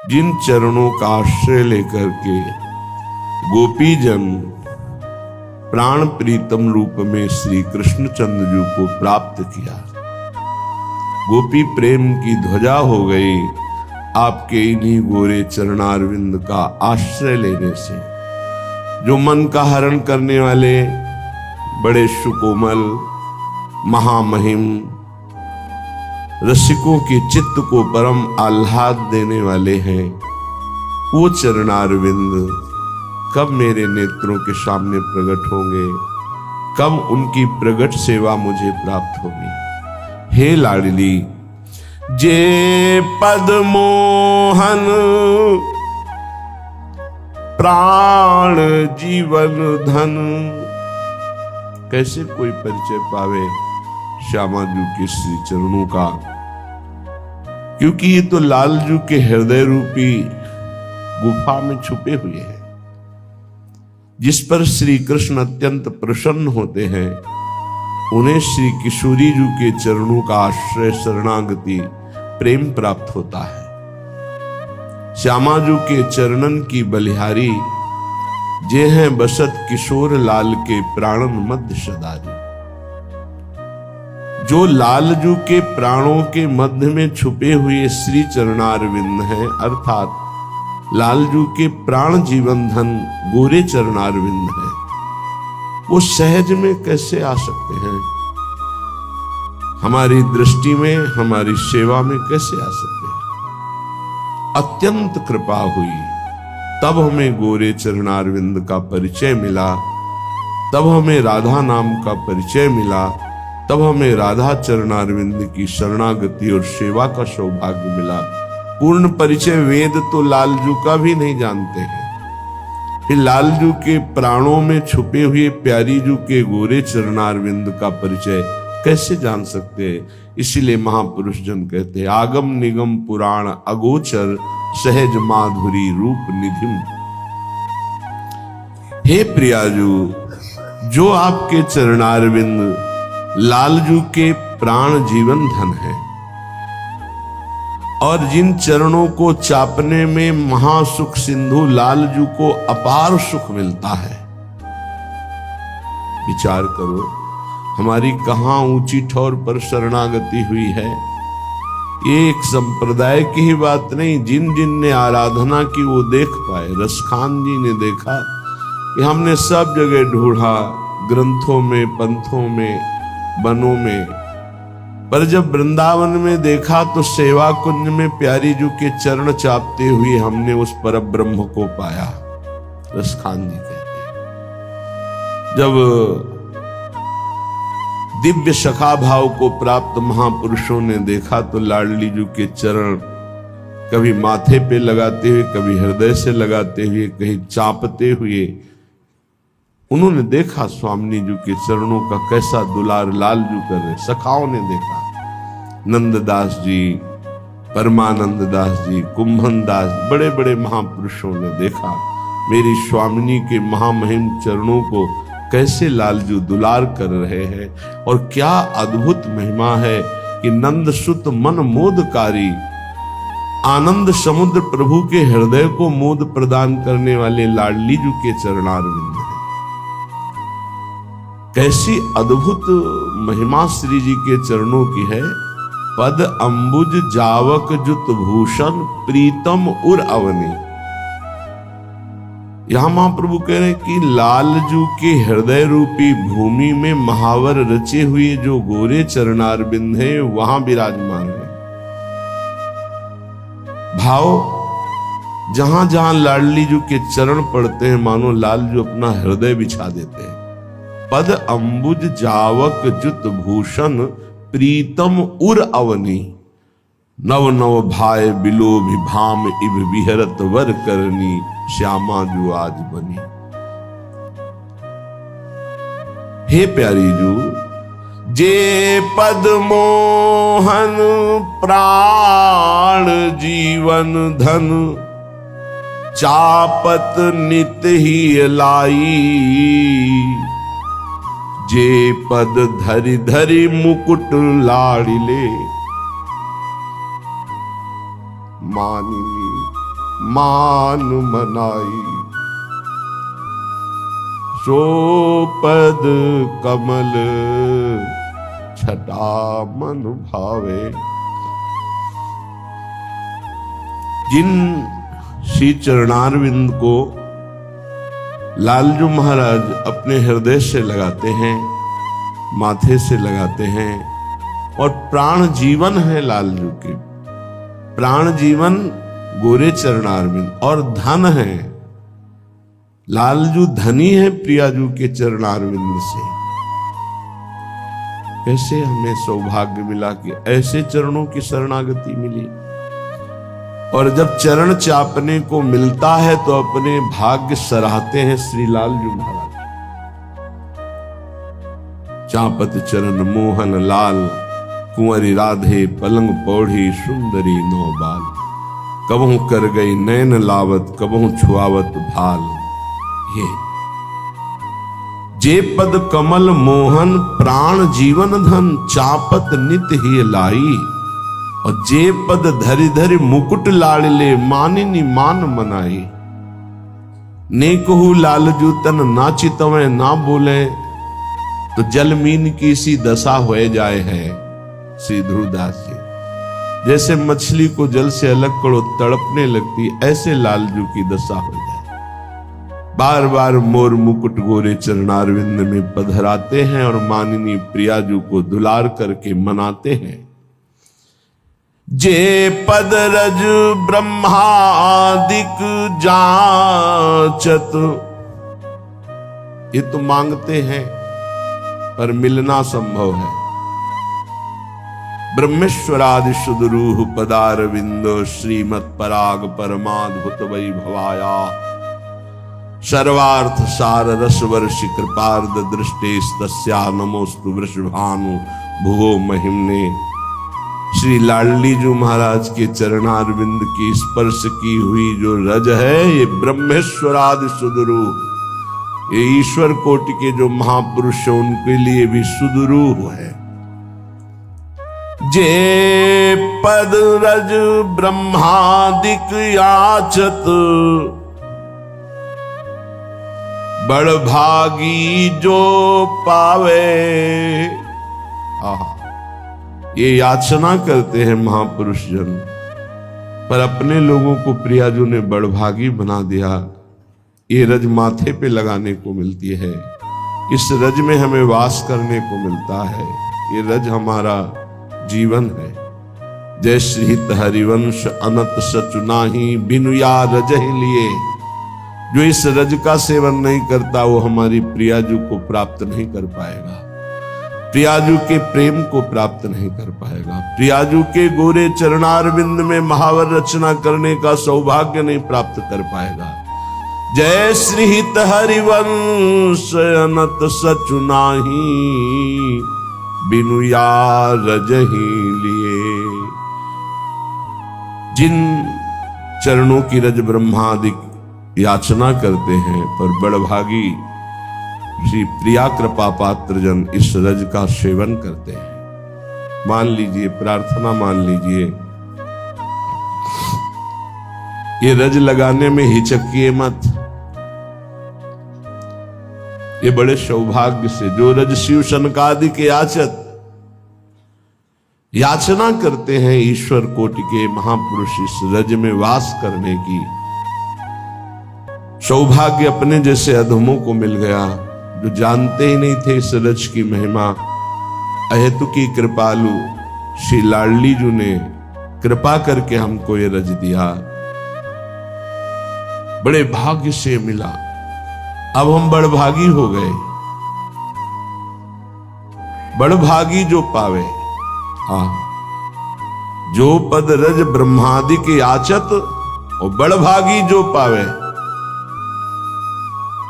जिन चरणों का आश्रय लेकर के गोपीजन प्राण प्रीतम रूप में श्री कृष्णचंद्र जी को प्राप्त किया, गोपी प्रेम की ध्वजा हो गई आपके इन्हीं गोरे चरणारविंद का आश्रय लेने से। जो मन का हरण करने वाले बड़े सुकोमल महामहिम रसिकों के चित्त को परम आह्लाद देने वाले हैं, वो चरणारविंद कब मेरे नेत्रों के सामने प्रकट होंगे, कब उनकी प्रकट सेवा मुझे प्राप्त होगी। हे लाडली, जे पद मोहन प्राण जीवन धन। कैसे कोई परिचय पावे श्यामा जू के श्री चरणों का, क्योंकि ये तो लालजू के हृदय रूपी गुफा में छुपे हुए हैं, जिस पर श्री कृष्ण अत्यंत प्रसन्न होते हैं। उन्हें श्री किशोरी जू के चरणों का आश्रय शरणागति प्रेम प्राप्त होता है। श्यामा जू के चरणन की बलिहारी, जे हैं बसत किशोर लाल के प्राणन मध्य सदारी। जो लालजू के प्राणों के मध्य में छुपे हुए श्री चरणारविंद हैं, अर्थात लालजू के प्राण जीवन धन गोरे चरणारविंद हैं, वो सहज में कैसे आ सकते हैं, हमारी दृष्टि में, हमारी सेवा में कैसे आ सकते हैं। अत्यंत कृपा हुई, तब हमें गोरे चरणारविंद का परिचय मिला, तब हमें राधा नाम का परिचय मिला, तब हमें राधा चरणारविंद की शरणागति और सेवा का सौभाग्य मिला। पूर्ण परिचय वेद तो लालजू का भी नहीं जानते हैं, फिर लालजू के प्राणों में छुपे हुए प्यारी जू के गोरे चरणारविंद का परिचय कैसे जान सकते हैं। इसीलिए महापुरुष जन कहते हैं, आगम निगम पुराण अगोचर सहज माधुरी रूप निधिम। हे प्रियाजू, जो आपके चरणारविंद लालजू के प्राण जीवन धन है, और जिन चरणों को चापने में महासुख सिंधु लालजू को अपार सुख मिलता है। विचार करो, हमारी कहां ऊंची ठौर पर शरणागति हुई है। ये एक संप्रदाय की ही बात नहीं, जिन जिन ने आराधना की वो देख पाए। रसखान जी ने देखा कि हमने सब जगह ढूंढा, ग्रंथों में, पंथों में, वनों में, पर जब वृंदावन में देखा तो सेवा कुंज में प्यारी जू के चरण चापते हुए हमने उस पर ब्रह्म को पाया। रसखान जी कहते हैं, जब दिव्य सखा भाव को प्राप्त महापुरुषों ने देखा तो लाडली जू के चरण कभी माथे पे लगाते हुए, कभी हृदय से लगाते हुए, कहीं चापते हुए, उन्होंने देखा स्वामी जी के चरणों का कैसा दुलार लालजू कर रहे। सखाओं ने देखा, नंददास जी, परमानंद दास जी, कुंभन दास, बड़े बड़े महापुरुषों ने देखा मेरी स्वामिनी के महामहिम चरणों को कैसे लालजू दुलार कर रहे हैं। और क्या अद्भुत महिमा है कि नंद सुत मन मोदकारी, आनंद समुद्र प्रभु के हृदय को मोद प्रदान करने वाले लाडली जू के चरणारविंद है। कैसी अद्भुत महिमा श्री जी के चरणों की है। पद अंबुज जावक जुत भूषण प्रीतम उर अवनी। यहां महाप्रभु कह रहे हैं कि लालजू के हृदय रूपी भूमि में महावर रचे हुए जो गोरे चरणारविंद हैं, वहां विराजमान है। भाव, जहां जहां लाडली जू के चरण पड़ते हैं, मानो लालजू अपना हृदय बिछा देते हैं। पद अंबुज जावक जुत भूषण प्रीतम उर अवनी। नव नव भाई बिलो विभाम इब विहरत वर करनी, श्यामा जू आज बनी। हे प्यारी जू, जे पद मोहन प्राण जीवन धन, चापत नित ही लाई। जे पद धरि धरि मुकुट लाड़िले, मानिनी मान मनाई। सो पद कमल छटा मन भावे। जिन श्री चरणारविंद को लालजू महाराज अपने हृदय से लगाते हैं, माथे से लगाते हैं, और प्राण जीवन है लालजू के, प्राण जीवन गोरे चरणारविंद, और धन है लालजू, धनी है प्रियाजू के चरणारविंद से। कैसे हमें सौभाग्य मिला कि ऐसे चरणों की शरणागति मिली। और जब चरण चापने को मिलता है तो अपने भाग्य सराहते हैं श्री लालजू महाराज। चापत चरण मोहन लाल, कुंवरी राधे पलंग पौड़ी सुंदरी नौ बाल। कबहू कर गई नैन लावत, कबहू छुआवत भाल। ये जे पद कमल मोहन, प्राण जीवन धन, चापत नित ही लाई। और जे पद धरि धरि मुकुट लाड़ले, मानिनी मान मनाई। ने कहू लालजू तन नाचितवें ना बोले, तो जल मीन की सी दशा हो जाए है। श्री ध्रुवदास जी, जैसे मछली को जल से अलग करो तड़पने लगती, ऐसे लालजू की दशा हो जाए। बार बार मोर मुकुट गोरे चरणारविंद में पधराते हैं और मानिनी प्रियाजू को दुलार करके मनाते हैं। जे पद रज ब्रह्मादिक जाचत, ये तो मांगते हैं पर मिलना संभव है। ब्रह्मेश्वरादि सुदरूह पदारविंदो, श्रीमत् पराग परमाद्भुत वैभवाया। सर्वार्थ सार रस वर्षि कृपार्द दृष्टेस्तस्या, नमोस्तु वृषभानु भुवो महिम्ने। श्री लाडलीजू महाराज के चरणारविंद की स्पर्श की हुई जो रज है, ये ब्रह्मेश्वरादि सुदरूह, ये ईश्वर कोटि के जो महापुरुष हैं उनके लिए भी सुदरूह है। जे पद रज ब्रह्मादिक याचत, बड़ भागी जो पावे। आहा, ये याचना करते हैं महापुरुष जन, पर अपने लोगों को प्रियाजू ने बड़भागी बना दिया। ये रज माथे पे लगाने को मिलती है, इस रज में हमें वास करने को मिलता है। ये रज हमारा जीवन है। जय श्री हरिवंश अनंत सचुनाही, बिनु या रज ही लिए। जो इस रज का सेवन नहीं करता वो हमारी प्रियाजू को प्राप्त नहीं कर पाएगा, प्रियाजू के प्रेम को प्राप्त नहीं कर पाएगा, प्रियाजू के गोरे चरणारविंद में महावर रचना करने का सौभाग्य नहीं प्राप्त कर पाएगा। जय श्री हरिवंश अनंत सचुनाही, बिनु या रज ही लिए। जिन चरणों की रज ब्रह्मादिक याचना करते हैं, पर बड़भागी श्री प्रिया कृपा पात्र जन इस रज का सेवन करते हैं। मान लीजिए, प्रार्थना मान लीजिए, ये रज लगाने में हिचकिए मत। ये बड़े सौभाग्य से जो रज शिव सनकादि के याचत याचना करते हैं, ईश्वर कोटि के महापुरुष इस रज में वास करने की सौभाग्य अपने जैसे अधमों को मिल गया, जो जानते ही नहीं थे इस रज की महिमा। अहेतु की कृपालु श्री लाडलीजू ने कृपा करके हमको ये रज दिया, बड़े भाग्य से मिला। अब हम बड़भागी हो गए। बड़भागी जो पावे, हाँ, जो पद रज ब्रह्मादि के याचत, और बड़भागी जो पावे।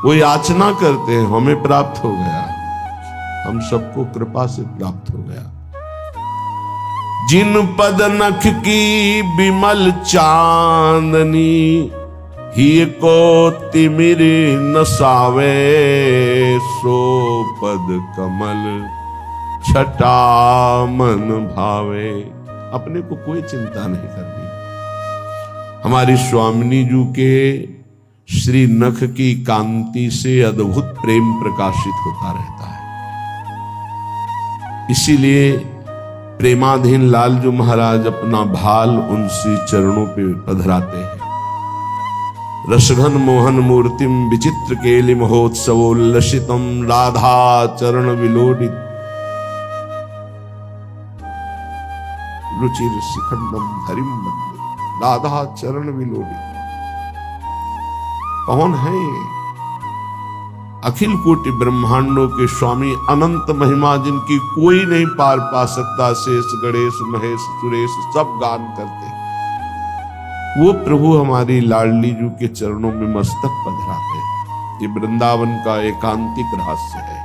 वो याचना करते हैं, हमें प्राप्त हो गया, हम सबको कृपा से प्राप्त हो गया। जिन पद नख की बिमल चांदनी, ही को तिमिर नसावे। सो पद कमल छटा मन भावे। अपने को कोई चिंता नहीं करनी, हमारी स्वामिनी जी के श्री नख की कांति से अद्भुत प्रेम प्रकाशित होता रहता है। इसीलिए प्रेमाधीन लालजू महाराज अपना भाल उन श्री चरणों पे पधराते हैं। रसघन मोहन मूर्तिम विचित्र केलि महोत्सवोल्लसितम राधा चरण विलोडित रुचिर शिखंडम धरिम बंदे। राधा चरण विलोडित कौन है ये? अखिल कोटि ब्रह्मांडों के स्वामी, अनंत महिमा जिनकी कोई नहीं पार पा सकता, शेष गणेश महेश सुरेश सब गान करते, वो प्रभु हमारी लाडली जू के चरणों में मस्तक पधराते हैं। ये वृंदावन का एकांतिक रहस्य है।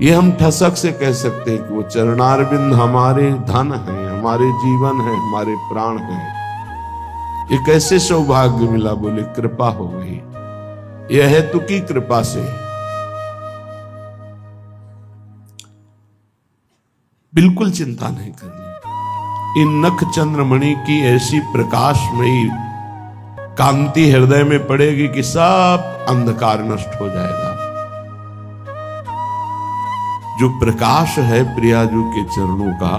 ये हम ठसक से कह सकते हैं कि वो चरणारविंद हमारे धन हैं, हमारे जीवन है, हमारे प्राण हैं। ये कैसे सौभाग्य मिला? बोले कृपा हो गई। यह है तु की कृपा से। बिल्कुल चिंता नहीं करनी। इन नख चंद्रमणि की ऐसी प्रकाशमयी कांति हृदय में पड़ेगी कि सब अंधकार नष्ट हो जाएगा। जो प्रकाश है प्रियाजू के चरणों का,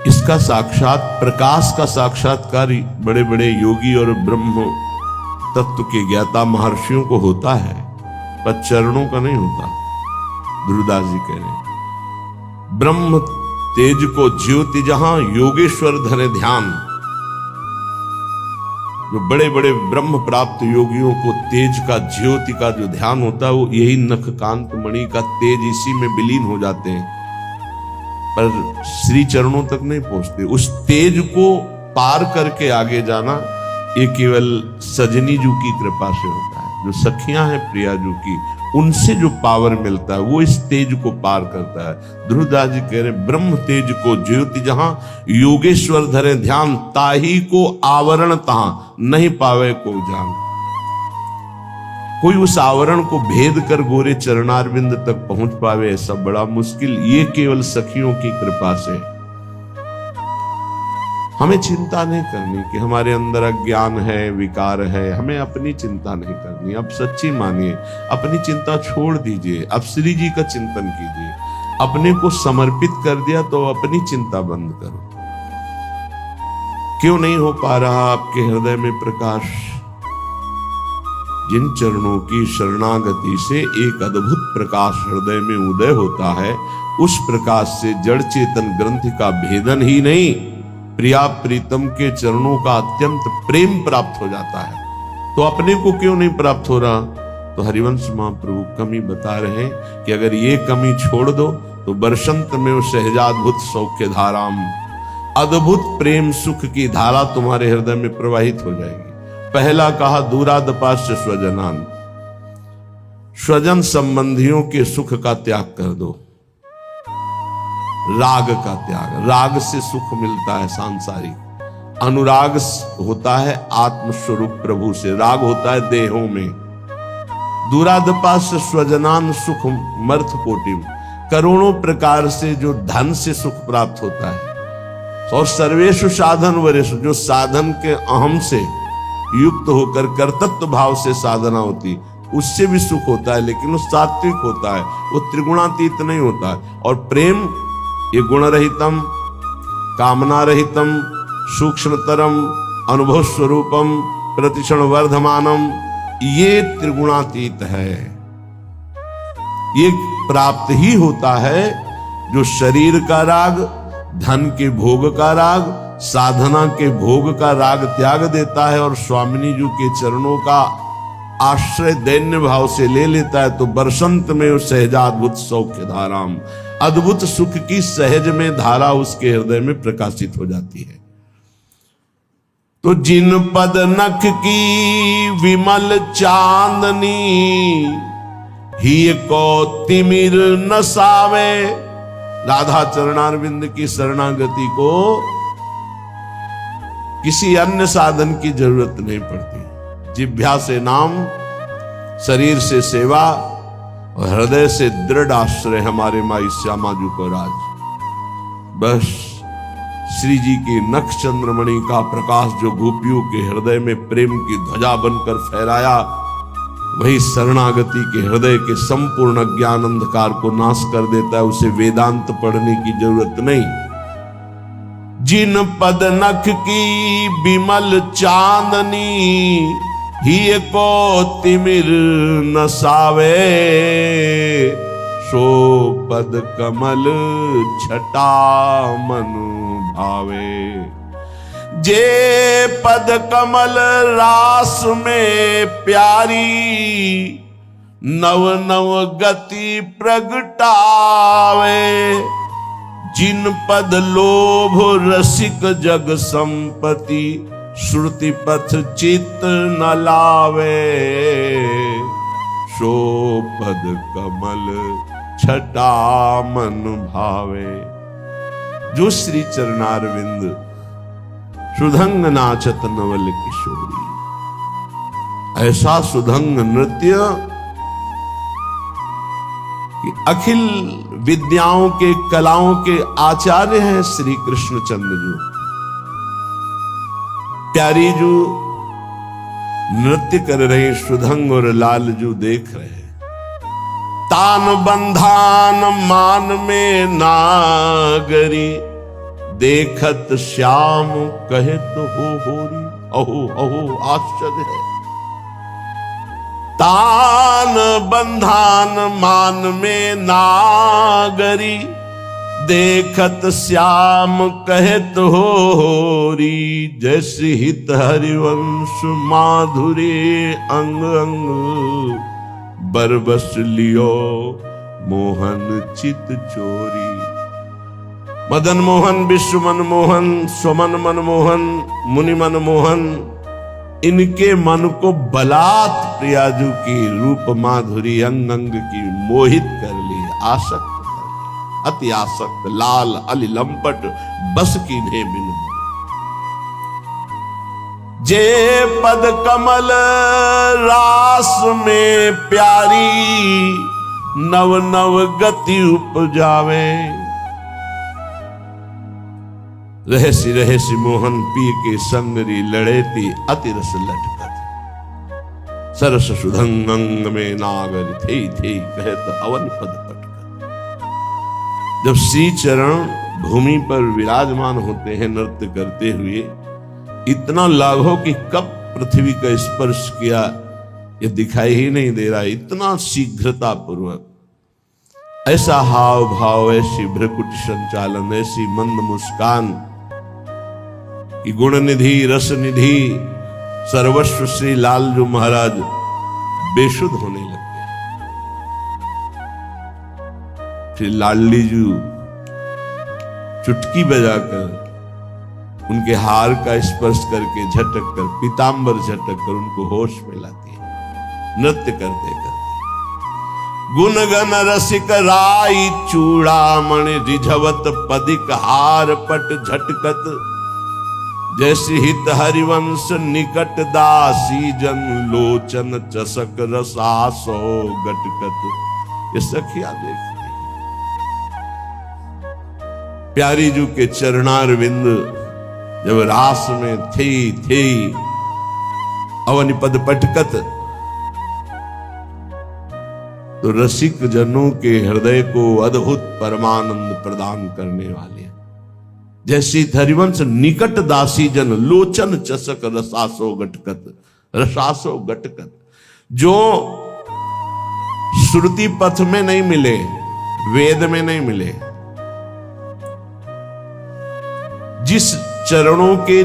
इसका साक्षात प्रकाश का साक्षात्कार बड़े बड़े योगी और ब्रह्म तत्व के ज्ञाता महर्षियों को होता है, पर चरणों का नहीं होता। ध्रुवदास जी कह रहे हैं, ब्रह्म तेज को ज्योति जहां योगेश्वर धरे ध्यान। जो बड़े बड़े ब्रह्म प्राप्त योगियों को तेज का, ज्योति का जो ध्यान होता है, वो यही नखकांत मणि का तेज इसी में विलीन हो जाते हैं, पर श्री चरणों तक नहीं पहुंचते। उस तेज को पार करके आगे जाना ये केवल सजनी जू की कृपा से होता है। जो सखियां हैं प्रियाजू की, उनसे जो पावर मिलता है वो इस तेज को पार करता है। ध्रुवदास जी कह रहे, ब्रह्म तेज को ज्योति जहां योगेश्वर धरे ध्यान, ताही को आवरण तहां नहीं पावे को जान। कोई उस आवरण को भेद कर गोरे चरणारविंद तक पहुंच पावे, ऐसा बड़ा मुश्किल। ये केवल सखियों की कृपा से। हमें चिंता नहीं करनी कि हमारे अंदर अज्ञान है, विकार है, हमें अपनी चिंता नहीं करनी। अब सच्ची मानिए, अपनी चिंता छोड़ दीजिए, अब श्री जी का चिंतन कीजिए। अपने को समर्पित कर दिया तो अपनी चिंता बंद करो। क्यों नहीं हो पा रहा आपके हृदय में प्रकाश? जिन चरणों की शरणागति से एक अद्भुत प्रकाश हृदय में उदय होता है, उस प्रकाश से जड़ चेतन ग्रंथि का भेदन ही नहीं, प्रिया प्रीतम के चरणों का अत्यंत प्रेम प्राप्त हो जाता है। तो अपने को क्यों नहीं प्राप्त हो रहा? तो हरिवंश महाप्रभु कमी बता रहे हैं कि अगर ये कमी छोड़ दो तो बरसंत में वो सहजाद्भुत सौख्य धाराम, अद्भुत प्रेम सुख की धारा तुम्हारे हृदय में प्रवाहित हो जाएगी। पहला कहा दूरादपास्य स्वजनान, स्वजन संबंधियों के सुख का त्याग कर दो। राग का त्याग, राग से सुख मिलता है सांसारिक, अनुराग होता है आत्मस्वरूप प्रभु से, राग होता है देहों में। दूरादपास्य स्वजनान सुख मर्थ कोटिम, करोड़ों प्रकार से जो धन से सुख प्राप्त होता है। और सर्वेषु साधन वरेषु, जो साधन के अहम से युक्त होकर कर्तृत्व भाव से साधना होती, उससे भी सुख होता है, लेकिन वो सात्विक होता है, वो त्रिगुणातीत नहीं होता है। और प्रेम ये गुण रहितम, कामना रहितम, सूक्ष्मतरम, अनुभव स्वरूपम, प्रतिक्षण वर्धमानम, ये त्रिगुणातीत है। ये प्राप्त ही होता है जो शरीर का राग, धन के भोग का राग, साधना के भोग का राग त्याग देता है और स्वामिनी जी के चरणों का आश्रय दैन्य भाव से ले लेता है। तो बरसंत में उस सहजाद्भुत सौख्य धाराम, अद्भुत सुख की सहज में धारा उसके हृदय में प्रकाशित हो जाती है। तो जिन पद नख की विमल चांदनी, ही को तिमिर नसावे। राधा चरणारविंद की शरणागति को किसी अन्य साधन की जरूरत नहीं पड़ती। जिह्वा से नाम, शरीर से सेवा और हृदय से दृढ़ आश्रय हमारे माई श्यामा जी को राज। बस श्री जी के नख चंद्रमणि का प्रकाश जो गोपियों के हृदय में प्रेम की ध्वजा बनकर फहराया, वही शरणागति के हृदय के संपूर्ण ज्ञान अंधकार को नाश कर देता है। उसे वेदांत पढ़ने की जरूरत नहीं। जिन पद नख की बिमल चांदनी, ही को तिमिर नसावे, सो पद कमल छटा मन भावे। जे पद कमल रास में प्यारी, नव नव गति प्रगटावे। जिन पद लोभ रसिक जग संपत्ति, श्रुति पथ चित्त न लावे, सो पद कमल छटा मन भावे। जो श्री चरणारविंद सुधंग नाचत नवल किशोरी, ऐसा सुधंग नृत्य कि अखिल विद्याओं के कलाओं के आचार्य हैं श्री कृष्णचंद्र जी। प्यारी जो नृत्य कर रहे सुधंग और लाल जो देख रहे हैं। तान बंधान मान में नागरी, देखत श्याम कहे तो हो होरी। अहो अहो आश्चर्य है। तान बंधान मान में नागरी, देखत श्याम कहे तो होरी। जैसे हित हरिवंश माधुरी, अंग अंग बरबस लियो मोहन चित चोरी। मदन मोहन, विश्व मन मोहन, स्वमन मन मोहन, मुनि मन मोहन, इनके मन को बलात् प्रियाजू की रूप माधुरी अंग अंग की मोहित कर ली, आसक्त कर ली, अति आसक्त। लाल अली लंपट बस कीन्हे बिन। जे पद कमल रास में प्यारी, नव नव गति उपजावे। रहसी रहसी मोहन पी के संगरी, लड़ेती अति रस लटकत। सरस सुधंग अंग में नागर थे कहत अवन पद पटकत। जब श्री चरण भूमि पर विराजमान होते हैं नृत्य करते हुए, इतना लाघव कि कब पृथ्वी का स्पर्श किया ये दिखाई ही नहीं दे रहा। इतना शीघ्रता पूर्वक ऐसा हाव भाव, ऐसी भ्रकुट संचालन, ऐसी मंद मुस्कान कि गुण निधि रस निधि सर्वस्व श्री लालजू महाराज बेसुध होने लगते। श्री लाडली जी चुटकी बजाकर उनके हार का स्पर्श करके झटक कर, पीतांबर झटक कर उनको होश में लाती है नृत्य करते करते। गुण गन रसिक राई चूड़ामणि, रिझवत पदिक हार पट झटकत। जैसे हित हरिवंश निकट दासी जन, लोचन चसक रसासो गटकत। ये सखिया देख रही। प्यारी जू के चरणारविंद जब रास में थे अवनि पद पटकत, तो रसिक जनों के हृदय को अद्भुत परमानंद प्रदान करने वाले। जैसी हरिवंश निकट दासी जन, लोचन चसक रसासो गटकत। रसासो गटकत जो श्रुति पथ में नहीं मिले, वेद में नहीं मिले, जिस चरणों के